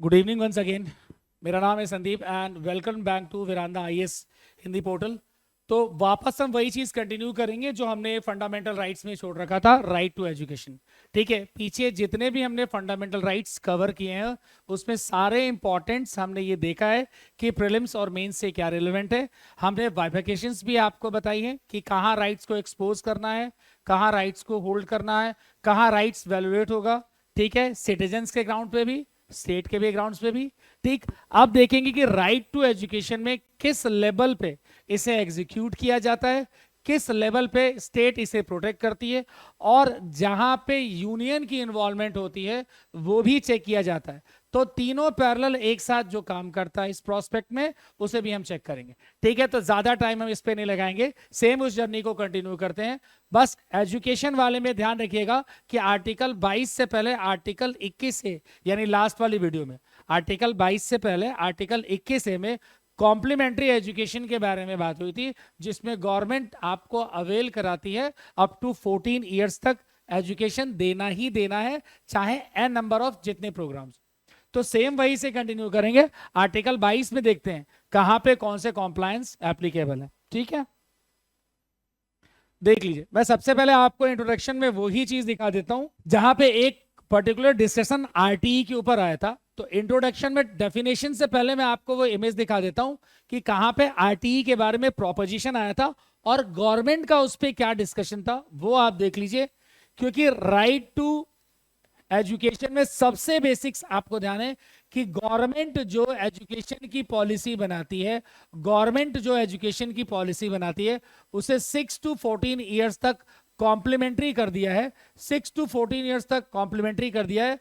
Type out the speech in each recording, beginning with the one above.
Good evening once again. मेरा नाम है Sandeep and welcome back to Veranda IAS Hindi portal. तो वापस हम वही चीज कंटिन्यू करेंगे जो हमने फंडामेंटल राइट्स में छोड़ रखा था, राइट टू एजुकेशन। ठीक है, पीछे जितने भी हमने फंडामेंटल राइट्स कवर किए हैं उसमें सारे इंपॉर्टेंट्स हमने ये देखा है कि प्रीलिम्स और मेंस से क्या रिलेवेंट है। हमने बाइफिकेशंस भी आपको बताई है कि कहाँ राइट्स को एक्सपोज करना है, कहाँ राइट्स को होल्ड करना है, कहाँ राइट्स वैल्यूएट होगा। ठीक है, सिटीजन्स के ग्राउंड पे भी, स्टेट के भी ग्राउंड्स पे भी। ठीक, अब देखेंगे कि राइट टू एजुकेशन में किस लेवल पे इसे एग्जीक्यूट किया जाता है, किस लेवल पे स्टेट इसे प्रोटेक्ट करती है, और जहां पे यूनियन की इन्वॉल्वमेंट होती है वो भी चेक किया जाता है। तो तीनों पैरेलल एक साथ जो काम करता है इस प्रोस्पेक्ट में, उसे भी हम चेक करेंगे। ठीक है, तो ज्यादा टाइम हम इस पे नहीं लगाएंगे, सेम उस जर्नी को कंटिन्यू करते हैं। बस एजुकेशन वाले में ध्यान रखिएगा कि आर्टिकल 22 से पहले आर्टिकल 21 से, यानी लास्ट वाली वीडियो में आर्टिकल 22 से पहले आर्टिकल 21 ए में कॉम्प्लीमेंट्री एजुकेशन के बारे में बात हुई थी, जिसमें गवर्नमेंट आपको अवेल कराती है अप टू 14 ईयर्स तक एजुकेशन देना ही देना है, चाहे एन नंबर ऑफ जितने प्रोग्राम्स। तो सेम वही से कंटिन्यू करेंगे। आर्टिकल 22 में देखते हैं कहां पे कौन से कॉम्प्लायंस एप्लीकेबल है। ठीक है, देख लीजिए। मैं सबसे पहले आपको इंट्रोडक्शन में वही चीज दिखा देता हूं जहां पे एक पर्टिकुलर डिस्कशन आरटीई के ऊपर आया था। तो इंट्रोडक्शन में डेफिनेशन से पहले मैं आपको वो इमेज दिखा देता हूं कि कहां पे आरटीई के बारे में प्रोपोजिशन आया था और गवर्नमेंट का उस पर क्या डिस्कशन था, वो आप देख लीजिए। क्योंकि राइट टू एजुकेशन में सबसे बेसिक्स आपको ध्यान है कि गवर्नमेंट जो एजुकेशन की पॉलिसी बनाती है, गवर्नमेंट जो एजुकेशन की पॉलिसी बनाती है उसे 6 to 14 इयर्स तक कॉम्प्लीमेंट्री कर दिया है। 6 to 14 इयर्स तक कॉम्प्लीमेंट्री कर दिया है।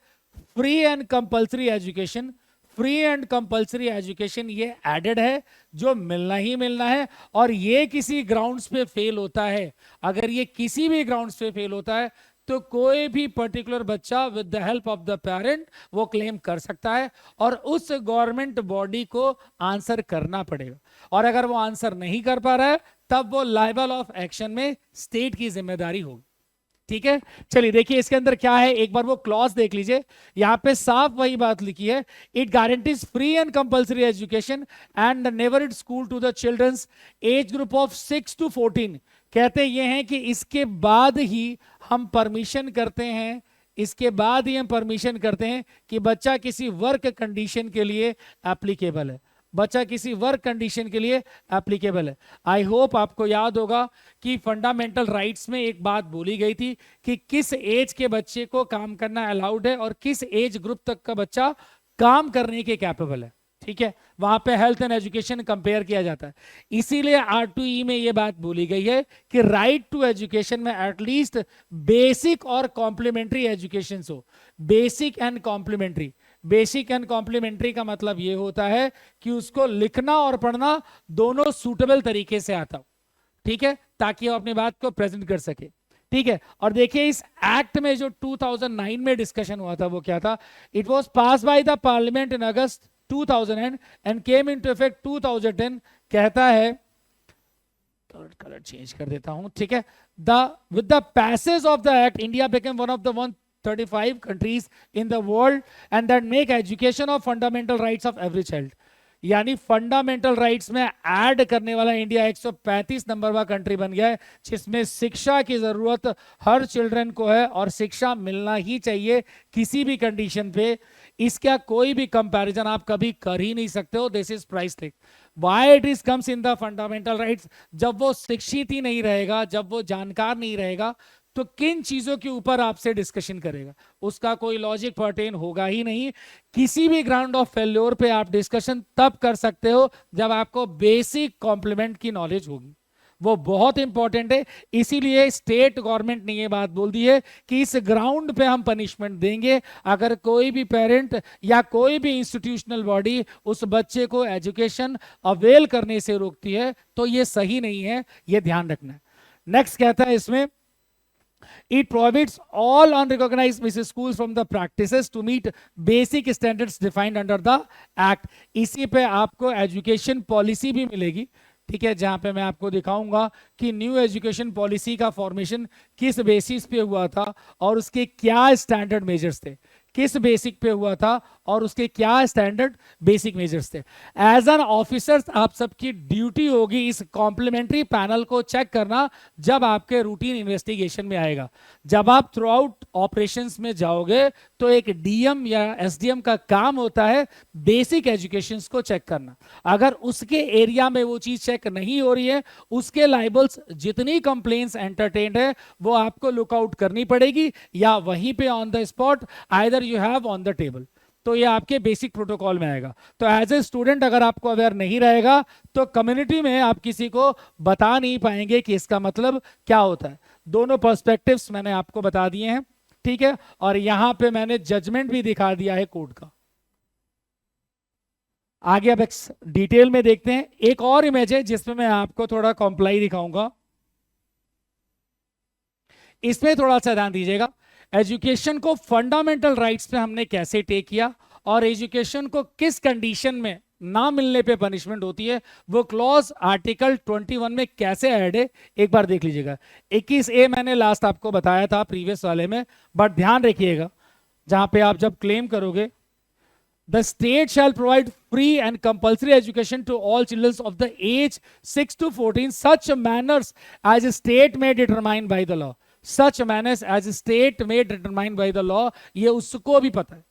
Free and compulsory education, free and compulsory education ये एडेड है, जो मिलना ही मिलना है। और ये किसी ग्राउंड्स पे फेल होता है, अगर ये किसी भी ग्राउंड्स पे फेल होता है तो कोई भी पर्टिकुलर बच्चा with the help of the parent वो क्लेम कर सकता है और उस गवर्नमेंट बॉडी को आंसर करना पड़ेगा। और अगर वो आंसर नहीं कर पा रहा है तब वो लायबल ऑफ एक्शन में स्टेट की जिम्मेदारी होगी। ठीक है, चलिए देखिए इसके अंदर क्या है, एक बार वो क्लॉज देख लीजिए। यहां पे साफ वही बात लिखी है, it guarantees free and compulsory education and never school to the childrens age group of 6 to 14। कहते ये हैं कि इसके बाद ही हम परमिशन करते हैं, इसके बाद ही हम परमिशन करते हैं कि बच्चा किसी वर्क कंडीशन के लिए एप्लीकेबल है, बच्चा किसी वर्क कंडीशन के लिए एप्लीकेबल है। आई होप आपको याद होगा कि फंडामेंटल राइट्स में एक बात बोली गई थी कि किस एज के बच्चे को काम करना अलाउड है और किस एज ग्रुप तक का बच्चा काम करने के कैपेबल है। ठीक है, वहां पे हेल्थ एंड एजुकेशन कंपेयर किया जाता है। इसीलिए R2E में यह बात बोली गई है कि राइट टू एजुकेशन में एटलीस्ट बेसिक और कॉम्प्लीमेंट्री एजुकेशन हो। Basic and complementary, basic and complementary का मतलब यह होता है कि उसको लिखना और पढ़ना दोनों सूटेबल तरीके से आता हो। ठीक है, ताकि वो अपनी बात को प्रेजेंट कर सके। ठीक है, और देखिए इस एक्ट में जो 2009 में डिस्कशन हुआ था वो क्या था, it was pass by the parliament in August 2000 and came into effect 2010। कहता है, कलर चेंज कर देता हूं। ठीक है, with the passage of the act India became one of the 135 countries in the world and that make education of fundamental rights of every child। यानी fundamental rights में add करने वाला इंडिया 135 नंबर का कंट्री बन गया है, जिसमें शिक्षा की जरूरत हर चिल्ड्रन को है और शिक्षा मिलना ही चाहिए किसी भी कंडीशन पे। इसका कोई भी कंपैरिजन आप कभी कर ही नहीं सकते हो। This is priceless. Why it is comes in the fundamental rights, जब वो शिक्षित ही नहीं रहेगा, जब वो जानकार नहीं रहेगा तो किन चीजों के ऊपर आपसे डिस्कशन करेगा, उसका कोई लॉजिक पर्टेन होगा ही नहीं। किसी भी ग्राउंड ऑफ फेल्योर पे आप डिस्कशन तब कर सकते हो जब आपको बेसिक कॉम्प्लीमेंट की नॉलेज होगी, वो बहुत इंपॉर्टेंट है। इसीलिए स्टेट गवर्नमेंट ने ये बात बोल दी है कि इस ग्राउंड पे हम पनिशमेंट देंगे अगर कोई भी पेरेंट या कोई भी इंस्टीट्यूशनल बॉडी उस बच्चे को एजुकेशन अवेल करने से रोकती है तो ये सही नहीं है, ये ध्यान रखना है। नेक्स्ट कहता है इसमें, it prohibits all unrecognized misses schools from the practices to meet basic standards defined under the act। इसी पे आपको एजुकेशन पॉलिसी भी मिलेगी। ठीक है, जहां पे मैं आपको दिखाऊंगा कि न्यू एजुकेशन पॉलिसी का फॉर्मेशन किस बेसिस पे हुआ था और उसके क्या स्टैंडर्ड मेजर्स थे, किस बेसिक पे हुआ था और उसके क्या स्टैंडर्ड बेसिक मेजर्स थे। एज एन ऑफिसर आप सबकी ड्यूटी होगी इस कॉम्प्लीमेंट्री पैनल को चेक करना जब आपके रूटीन इन्वेस्टिगेशन में आएगा। जब आप थ्रू आउट ऑपरेशंस में जाओगे तो एक डीएम या एसडीएम का काम होता है बेसिक एजुकेशंस को चेक करना। अगर उसके एरिया में वो चीज चेक नहीं हो रही है, उसके लाइबल्स जितनी कंप्लेंट्स एंटरटेन्ड है वो आपको लुकआउट करनी पड़ेगी, या वहीं पे on the spot either you have on the table. तो ये आपके बेसिक प्रोटोकॉल में आएगा। तो एज ए स्टूडेंट अगर आपको अवेयर नहीं रहेगा तो कम्युनिटी में आप किसी को बता नहीं पाएंगे कि इसका मतलब क्या होता है। दोनों पर्सपेक्टिव्स मैंने आपको बता दिए हैं, ठीक है। और यहां पे मैंने जजमेंट भी दिखा दिया है कोर्ट का। आगे अब डिटेल में देखते हैं। एक और इमेज है जिसमें मैं आपको थोड़ा कॉम्प्लाई दिखाऊंगा, इसमें थोड़ा सा ध्यान दीजिएगा। एजुकेशन को फंडामेंटल राइट्स पे हमने कैसे टेक किया और एजुकेशन को किस कंडीशन में ना मिलने पे पनिशमेंट होती है, वो क्लॉज आर्टिकल 21 में कैसे ऐड है, एक बार देख लीजिएगा। 21A मैंने लास्ट आपको बताया था प्रीवियस वाले में, बट ध्यान रखिएगा जहां पे आप जब क्लेम करोगे, the state shall provide free and compulsory education to all children of the age 6 to 14 such manners as a state may determine by the law। such manners as a state may determine by the law, ये उसको भी पता है,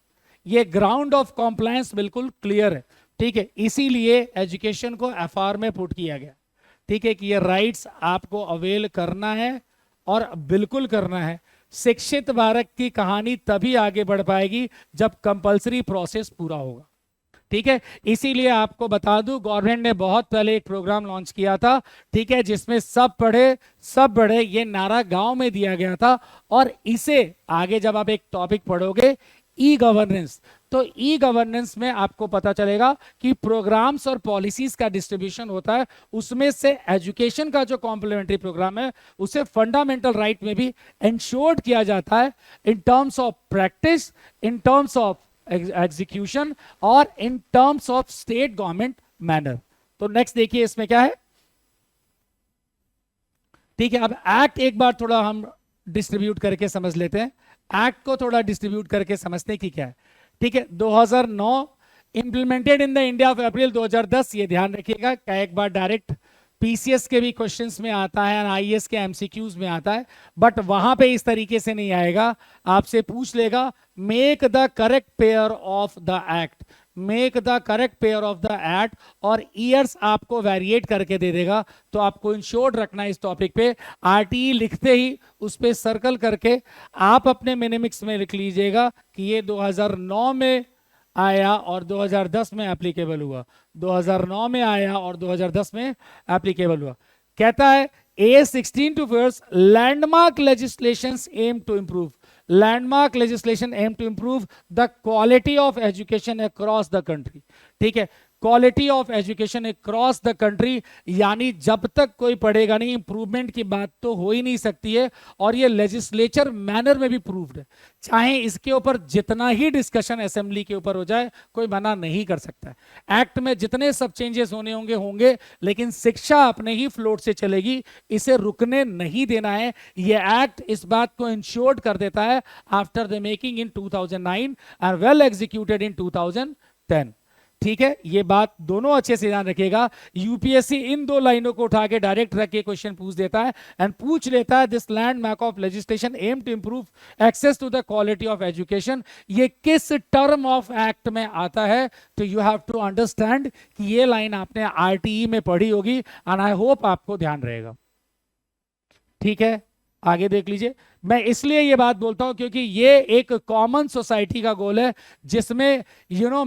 ये ground of compliance बिल्कुल clear है, ठीक है। इसीलिए एजुकेशन को एफआर में पुट किया गया, ठीक है, कि ये राइट्स आपको अवेल करना है और बिल्कुल करना है। शिक्षित भारत की कहानी तभी आगे बढ़ पाएगी जब कंपलसरी प्रोसेस पूरा होगा, ठीक है। इसीलिए आपको बता दूं गवर्नमेंट ने बहुत पहले एक प्रोग्राम लॉन्च किया था, ठीक है, जिसमें सब पढ़े सब बढ़े ये नारा गांव में दिया गया था। और इसे आगे जब आप एक टॉपिक पढ़ोगे ई गवर्नेंस, तो ई गवर्नेंस में आपको पता चलेगा कि प्रोग्राम्स और पॉलिसीज का डिस्ट्रीब्यूशन होता है, उसमें से एजुकेशन का जो कॉम्प्लीमेंट्री प्रोग्राम है उसे फंडामेंटल राइट में भी इंश्योर्ड किया जाता है in terms of practice, in terms of execution और in terms of state government manner. तो नेक्स्ट देखिए इसमें क्या है, ठीक है। अब एक्ट एक बार थोड़ा हम डिस्ट्रीब्यूट करके समझ लेते हैं, एक्ट को थोड़ा डिस्ट्रीब्यूट करके समझते की क्या है, ठीक है। 2009 implemented in the India of April 2010, ये ध्यान रखिएगा। क्या एक बार डायरेक्ट पीसीएस के भी क्वेश्चंस में आता है और आईएएस के एमसीक्यूज में आता है, बट वहां पे इस तरीके से नहीं आएगा। आपसे पूछ लेगा make the correct pair of the act, make the correct pair of the act, और ईयर्स आपको वेरिएट करके दे देगा। तो आपको इंश्योर्ड रखना है इस टॉपिक पे, आरटीई लिखते ही उस पे सर्कल करके आप अपने मिनिमिक्स में लिख लीजिएगा कि ये 2009 में आया और 2010 में एप्लीकेबल हुआ, 2009 में आया और 2010 में एप्लीकेबल हुआ। कहता है A16 to first landmark legislations aim to improve, landmark legislation aim to improve the quality of education across the country, ठीक है। Quality of education across the country, यानी जब तक कोई पढ़ेगा नहीं इंप्रूवमेंट की बात तो हो ही नहीं सकती है। और ये लेजिस्लेचर मैनर में भी प्रूव्ड है, चाहे इसके ऊपर जितना ही डिस्कशन असेंबली के ऊपर हो जाए कोई मना नहीं कर सकता है। एक्ट में जितने सब चेंजेस होने होंगे, लेकिन शिक्षा अपने ही फ्लोट से चलेगी, इसे रुकने नहीं देना है। ये एक्ट इस बात को इंश्योर्ड कर देता है after the making in 2009 and well executed in 2010, ठीक है। ये बात दोनों अच्छे से ध्यान रखिएगा। यूपीएससी इन दो लाइनों को उठा के डायरेक्ट रख के क्वेश्चन पूछ देता है एंड पूछ लेता है this landmark of legislation aim to improve access to the quality of education, ये किस टर्म ऑफ एक्ट में आता है। तो यू हैव टू अंडरस्टैंड कि ये लाइन आपने आरटीई में पढ़ी होगी एंड आई होप आपको ध्यान रहेगा, ठीक है। आगे देख लीजिए। मैं इसलिए ये बात बोलता हूं क्योंकि ये एक कॉमन सोसाइटी का गोल है जिसमें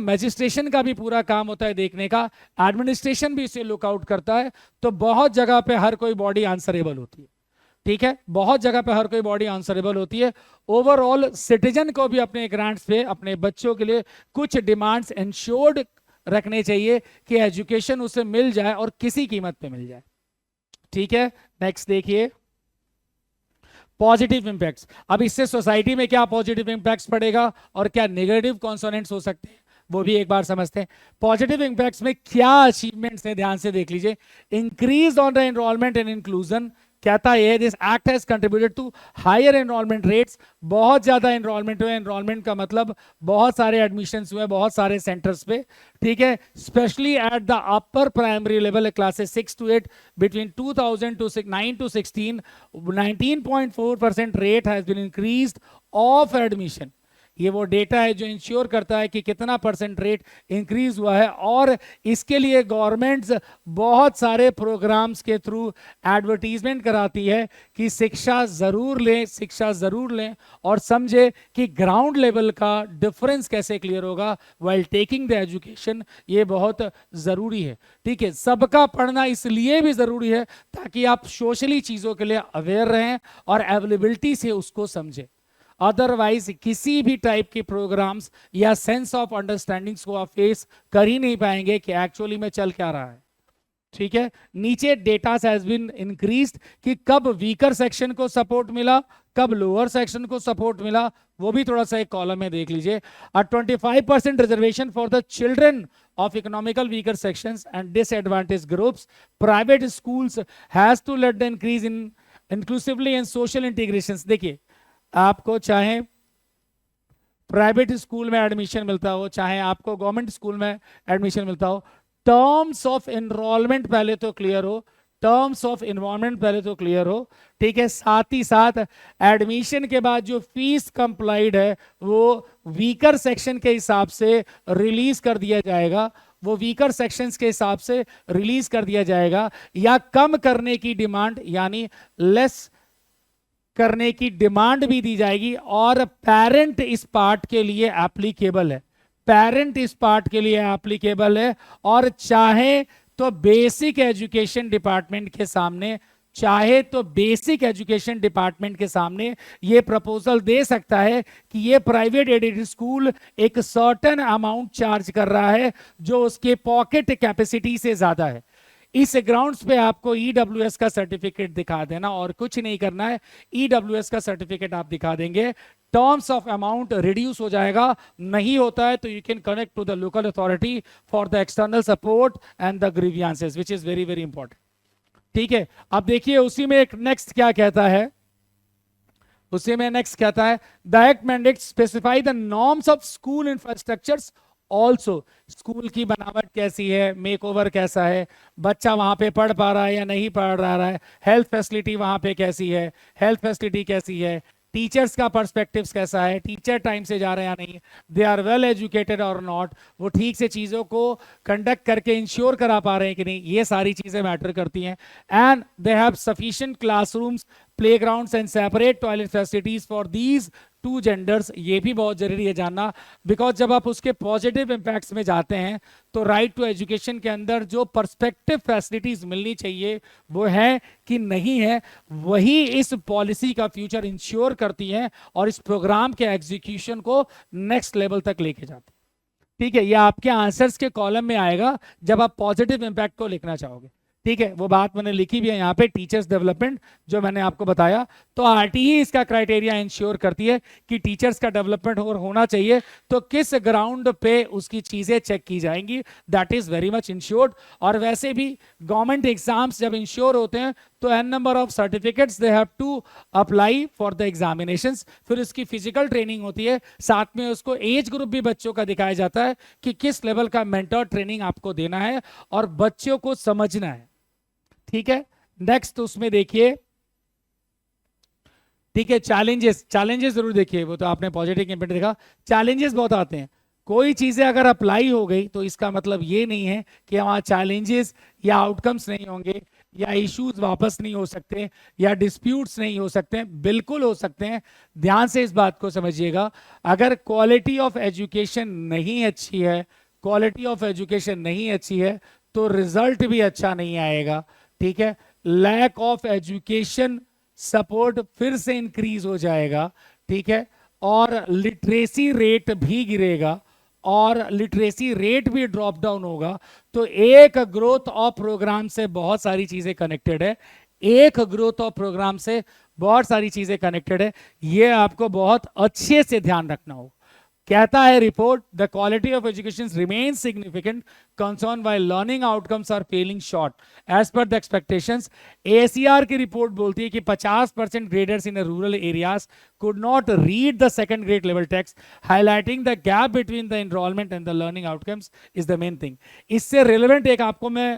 मैजिस्ट्रेशन का भी पूरा काम होता है देखने का, एडमिनिस्ट्रेशन भी इसे लुकआउट करता है। तो बहुत जगह पे हर कोई बॉडी आंसरेबल होती है, ठीक है, बहुत जगह पे हर कोई बॉडी आंसरेबल होती है। ओवरऑल सिटीजन को भी अपने ग्रांट्स पे अपने बच्चों के लिए कुछ डिमांड्स इंश्योर्ड रखने चाहिए कि एजुकेशन उसे मिल जाए और किसी कीमत पे मिल जाए, ठीक है। नेक्स्ट देखिए पॉजिटिव इंपैक्ट्स। अब इससे सोसाइटी में क्या पॉजिटिव इंपैक्ट्स पड़ेगा और क्या नेगेटिव कॉन्सोनेंट्स हो सकते हैं वो भी एक बार समझते हैं। पॉजिटिव इंपैक्ट्स में क्या अचीवमेंट्स हैं ध्यान से देख लीजिए। Increase on the enrolment and inclusion, कहता है this act has contributed to higher enrolment rates, बहुत ज्यादा एनरोलमेंट हुए, एनरोलमेंट का मतलब बहुत सारे एडमिशंस हुए बहुत सारे सेंटर्स पे, ठीक है, specially at the upper primary level classes 6 to 8 between 2000 to 9 to 16 19.4% rate has been increased of admission. ये वो डेटा है जो इंश्योर करता है कि कितना परसेंट रेट इंक्रीज हुआ है, और इसके लिए गवर्नमेंट्स बहुत सारे प्रोग्राम्स के थ्रू एडवर्टीजमेंट कराती है कि शिक्षा जरूर लें, शिक्षा जरूर लें, और समझे कि ग्राउंड लेवल का डिफरेंस कैसे क्लियर होगा वाइल टेकिंग द एजुकेशन। ये बहुत ज़रूरी है, ठीक है। सबका पढ़ना इसलिए भी ज़रूरी है ताकि आप सोशली चीज़ों के लिए अवेयर रहें और अवेलेबिलिटी से उसको समझें। अदरवाइज किसी भी टाइप के प्रोग्राम्स या सेंस ऑफ अंडरस्टैंडिंग्स को आप फेस कर ही नहीं पाएंगे कि एक्चुअली में चल क्या रहा है, ठीक है। नीचे डेटा हैज बीन इंक्रीज्ड कि कब वीकर सेक्शन को सपोर्ट मिला, कब लोअर सेक्शन को सपोर्ट मिला, वो भी थोड़ा सा एक कॉलम में देख लीजिए। 25% reservation for the children of economical weaker sections and disadvantaged groups. Private schools has to let the increase in inclusively and social integrations। देखिए, आपको चाहे प्राइवेट स्कूल में एडमिशन मिलता हो, चाहे आपको गवर्नमेंट स्कूल में एडमिशन मिलता हो, टर्म्स ऑफ एनरोलमेंट पहले तो क्लियर हो, टर्म्स ऑफ एनवायरमेंट पहले तो क्लियर हो, ठीक है। साथ ही साथ एडमिशन के बाद जो फीस कंप्लाइड है वो वीकर सेक्शन के हिसाब से रिलीज कर दिया जाएगा, वो वीकर सेक्शंस के हिसाब से रिलीज कर दिया जाएगा, या कम करने की डिमांड यानी लेस करने की डिमांड भी दी जाएगी। और पेरेंट इस पार्ट के लिए एप्लीकेबल है, पेरेंट इस पार्ट के लिए एप्लीकेबल है, और चाहे तो बेसिक एजुकेशन डिपार्टमेंट के सामने, चाहे तो बेसिक एजुकेशन डिपार्टमेंट के सामने ये प्रपोजल दे सकता है कि ये प्राइवेट एडेड स्कूल एक सर्टेन अमाउंट चार्ज कर रहा है जो उसके पॉकेट कैपेसिटी से ज्यादा है। इस ग्राउंड्स पे आपको ईडब्ल्यूएस का सर्टिफिकेट दिखा देना और कुछ नहीं करना है। ईडब्ल्यूएस का सर्टिफिकेट आप दिखा देंगे, टर्म्स ऑफ अमाउंट रिड्यूस हो जाएगा। नहीं होता है तो you can connect to the local authority for the external support and the grievances, which is very very important, ठीक है। अब देखिए उसी में एक नेक्स्ट क्या कहता है, उसी में नेक्स्ट कहता है the act mandates specify the norms of school infrastructures also. School की बनावट कैसी है, मेकओवर कैसा है, बच्चा वहां पे पढ़ पा रहा है या नहीं पढ़ रहा है, हेल्थ फैसिलिटी वहां पे कैसी है, हेल्थ फैसिलिटी कैसी है, टीचर्स का पर्सपेक्टिव्स कैसा है, टीचर टाइम से जा रहे हैं या नहीं, दे आर वेल एजुकेटेड और नॉट, वो ठीक से चीज़ों को कंडक्ट करके इंश्योर करा पा रहे हैं कि नहीं, ये सारी चीज़ें मैटर करती हैं। And they have sufficient classrooms, playgrounds and separate toilet facilities for these two genders. ये भी बहुत जरूरी है जानना, बिकॉज जब आप उसके पॉजिटिव इंपैक्ट्स में जाते हैं तो राइट टू एजुकेशन के अंदर जो पर्सपेक्टिव फैसिलिटीज मिलनी चाहिए वो है कि नहीं है, वही इस पॉलिसी का फ्यूचर इंश्योर करती है और इस प्रोग्राम के एग्जीक्यूशन को नेक्स्ट लेवल तक लेके जाती है, ठीक है। ये आपके आंसर्स के कॉलम में आएगा जब आप पॉजिटिव इंपैक्ट को लिखना चाहोगे, ठीक है। वो बात मैंने लिखी भी है यहाँ पे, टीचर्स डेवलपमेंट जो मैंने आपको बताया। तो आरटीई इसका क्राइटेरिया इंश्योर करती है कि टीचर्स का डेवलपमेंट होना चाहिए, तो किस ग्राउंड पे उसकी चीजें चेक की जाएंगी, that is very much insured. और वैसे भी गवर्नमेंट एग्जाम्स जब इंश्योर होते हैं तो an number of certificates they have to apply for the examinations, फिर उसकी फिजिकल ट्रेनिंग होती है, साथ में उसको एज ग्रुप भी बच्चों का दिखाया जाता है कि किस लेवल का मेंटर ट्रेनिंग आपको देना है और बच्चों को समझना है, ठीक है। नेक्स्ट उसमें देखिए, ठीक है, चैलेंजेस, चैलेंजेस जरूर देखिए, वो तो आपने पॉजिटिव इंपैक्ट देखा, चैलेंजेस बहुत आते हैं। कोई चीजें अगर अप्लाई हो गई तो इसका मतलब ये नहीं है कि वहां चैलेंजेस या आउटकम्स नहीं होंगे या इश्यूज वापस नहीं हो सकते या डिस्प्यूट्स नहीं हो सकते, बिल्कुल हो सकते हैं। ध्यान से इस बात को समझिएगा, अगर क्वालिटी ऑफ एजुकेशन नहीं अच्छी है, क्वालिटी ऑफ एजुकेशन नहीं अच्छी है तो रिजल्ट भी अच्छा नहीं आएगा, ठीक है। लैक ऑफ एजुकेशन सपोर्ट फिर से इंक्रीज हो जाएगा, ठीक है, और लिटरेसी रेट भी गिरेगा और लिटरेसी रेट भी ड्रॉप डाउन होगा। तो एक ग्रोथ ऑफ प्रोग्राम से बहुत सारी चीजें कनेक्टेड है, एक ग्रोथ ऑफ प्रोग्राम से बहुत सारी चीजें कनेक्टेड है, ये आपको बहुत अच्छे से ध्यान रखना होगा। कहता है report, the quality of education remain significant concern while learning outcomes are falling short as per the expectations. ACR की रिपोर्ट बोलती है कि 50% graders in rural areas could not read the second grade level text, highlighting the gap between the enrollment and the learning outcomes is the main thing. इससे relevant एक आपको मैं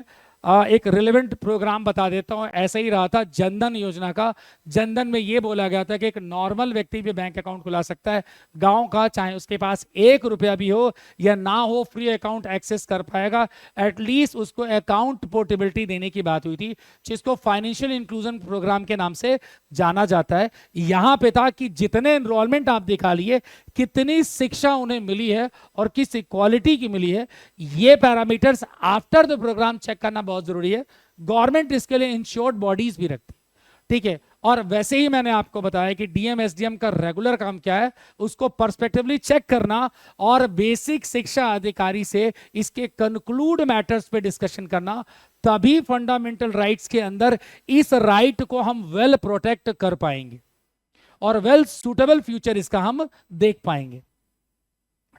एक relevant programme बता देता हूं। ऐसा ही रहा था जनधन योजना का। जनधन में यह बोला गया था कि एक नॉर्मल व्यक्ति भी बैंक अकाउंट खुला सकता है गांव का, चाहे उसके पास 1 रुपया भी हो या ना हो, फ्री अकाउंट एक्सेस कर पाएगा। एटलीस्ट उसको अकाउंट पोर्टेबिलिटी देने की बात हुई थी, जिसको फाइनेंशियल इंक्लूजन प्रोग्राम के नाम से जाना जाता है। यहां पे था कि जितने एनरोलमेंट आप दिखा लिए, कितनी शिक्षा उन्हें मिली है और किस क्वालिटी की मिली है, ये parameters after the programme check करना बहुत जरूरी है। गवर्नमेंट इसके लिए इंश्योर्ड बॉडीज भी रखती, ठीक है। और वैसे ही मैंने आपको बताया कि डीएम एसडीएम का रेगुलर काम क्या है, उसको पर्सपेक्टिवली चेक करना और बेसिक शिक्षा अधिकारी से इसके कंक्लूड मैटर्स पे डिस्कशन करना, तभी फंडामेंटल राइट्स के अंदर इस राइट को हम वेल प्रोटेक्ट कर पाएंगे और वेल सूटेबल फ्यूचर इसका हम देख पाएंगे,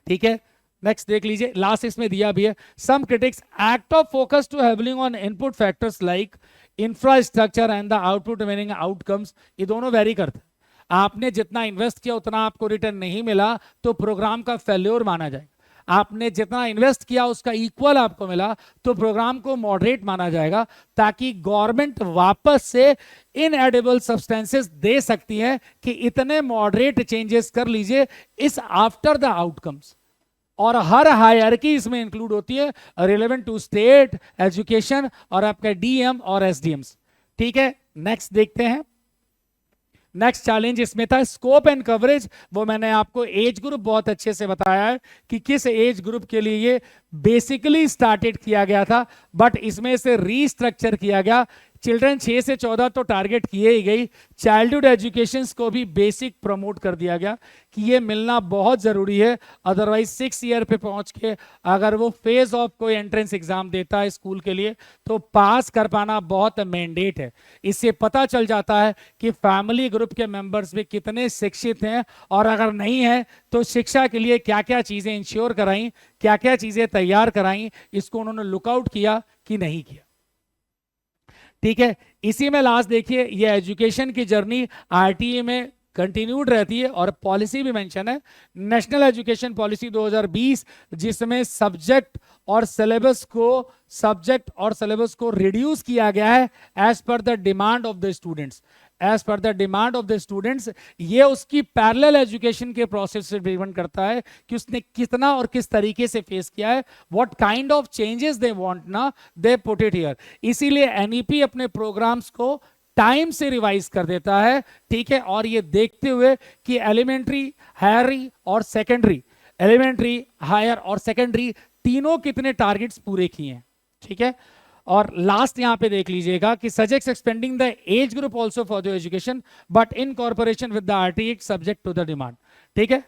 ठीक है। नेक्स्ट देख लीजिए, लास्ट इसमें दिया भी है, some critics act of focus too हैवलिंग on input factors like infrastructure and the output meaning outcomes, ये दोनों वेरी करते हैं। आपने जितना इन्वेस्ट किया उतना आपको रिटर्न नहीं मिला तो प्रोग्राम का फेल्योर माना जाएगा। आपने जितना इन्वेस्ट किया उसका इक्वल आपको मिला तो प्रोग्राम को मॉडरेट माना जाएगा, ताकि गवर्नमेंट वापस से इनएडिबल सब्सटेंसेस दे सकती है कि इतने मॉडरेट चेंजेस कर लीजिए इस आफ्टर द आउटकम्स। और हर हायरार्की इसमें इंक्लूड होती है रिलेवेंट टू स्टेट एजुकेशन और आपका डीएम और एसडीएम्स, ठीक है। नेक्स्ट देखते हैं, नेक्स्ट चैलेंज इसमें था स्कोप एंड कवरेज। वो मैंने आपको एज ग्रुप बहुत अच्छे से बताया है कि किस एज ग्रुप के लिए ये बेसिकली स्टार्टेड किया गया था, बट इसमें से रीस्ट्रक्चर किया गया। चिल्ड्रन 6 से 14 तो टारगेट किए ही गई, चाइल्डहुड एजुकेशन को भी बेसिक प्रमोट कर दिया गया कि ये मिलना बहुत जरूरी है। अदरवाइज 6 ईयर पे पहुंच के अगर वो फेज ऑफ कोई एंट्रेंस एग्जाम देता है स्कूल के लिए तो पास कर पाना बहुत मैंडेट है। इससे पता चल जाता है कि फैमिली ग्रुप के मेंबर्स भी कितने शिक्षित हैं, और अगर नहीं है तो शिक्षा के लिए क्या क्या चीजें इंश्योर कराई, क्या क्या चीजें तैयार कराई, इसको उन्होंने लुकआउट किया कि नहीं किया, ठीक है। इसी में लास्ट देखिए, ये एजुकेशन की जर्नी आरटीए में कंटिन्यूड रहती है और पॉलिसी भी मेंशन है, नेशनल एजुकेशन पॉलिसी 2020, जिसमें सब्जेक्ट और सिलेबस को रिड्यूस किया गया है as per the demand of the students, as per the demand of the students. ये उसकी पैरेलल एजुकेशन के प्रोसेस से डिपेंड करता है कि उसने कितना और किस तरीके से फेस किया है, what kind of changes they want ना, दे पुट इट हियर। इसीलिए एनईपी अपने प्रोग्राम्स को टाइम से रिवाइज कर देता है, ठीक है। और ये देखते हुए कि एलिमेंट्री, हायर और सेकेंडरी, एलिमेंट्री, हायर और सेकेंडरी तीनों कितने टारगेट्स पूरे किए हैं, ठीक है। और लास्ट यहां पे देख लीजिएगा कि suggests expanding the age group also for the education but in corporation with the RTA subject to the demand, ठीक है।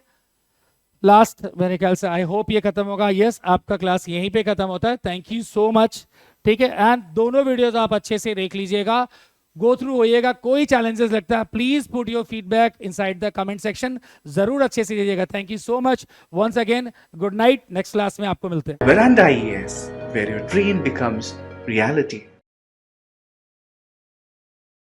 लास्ट मेरे ख्याल से आई होप ये खत्म होगा। यस, आपका क्लास यहीं पे खत्म होता है। थैंक यू सो मच, ठीक है। एंड दोनों वीडियोस आप अच्छे से देख लीजिएगा, गो थ्रू होइएगा। कोई चैलेंजेस लगता है please put your feedback inside the comment section, जरूर अच्छे से दीजिएगा। Thank you so much once again, good night. Next class में आपको मिलते हैं। Veranda IAS, where your dream becomes reality.